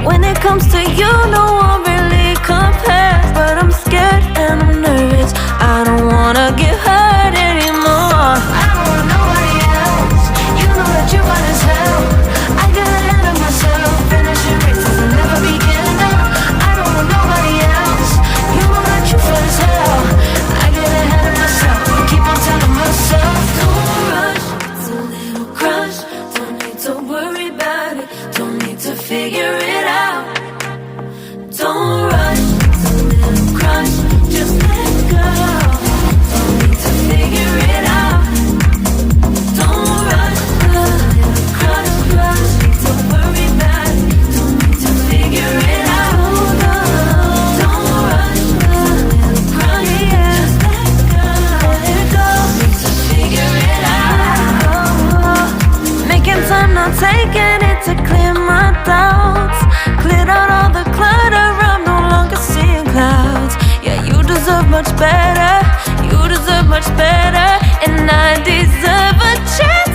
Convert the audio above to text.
When it comes to you, no one really compares. But I'm scared and I'm nervous. I don't wanna get hurt anymore. I don't want nobody else. You know that you fine as hell. I get ahead of myself. Finishing races and never begin up. I don't want nobody else. You know that you fine as hell. I get ahead of myself. Keep on telling myself, don't rush. It's a little crush. Don't need to worry about it. Don't need to figure it out. Don't rush. It's a little crush. Just let go. Don't need to figure it out. Don't rush. A little crush, crush. Need to worry about it. Don't need to figure it out. Don't rush. A little crush. Just let go. Let go. Need to figure it out. Making time, not taking it to clear my doubts. Cleared out all the clutter. I'm no longer seeing clouds. Yeah, you deserve much better. You deserve much better. And I deserve a chance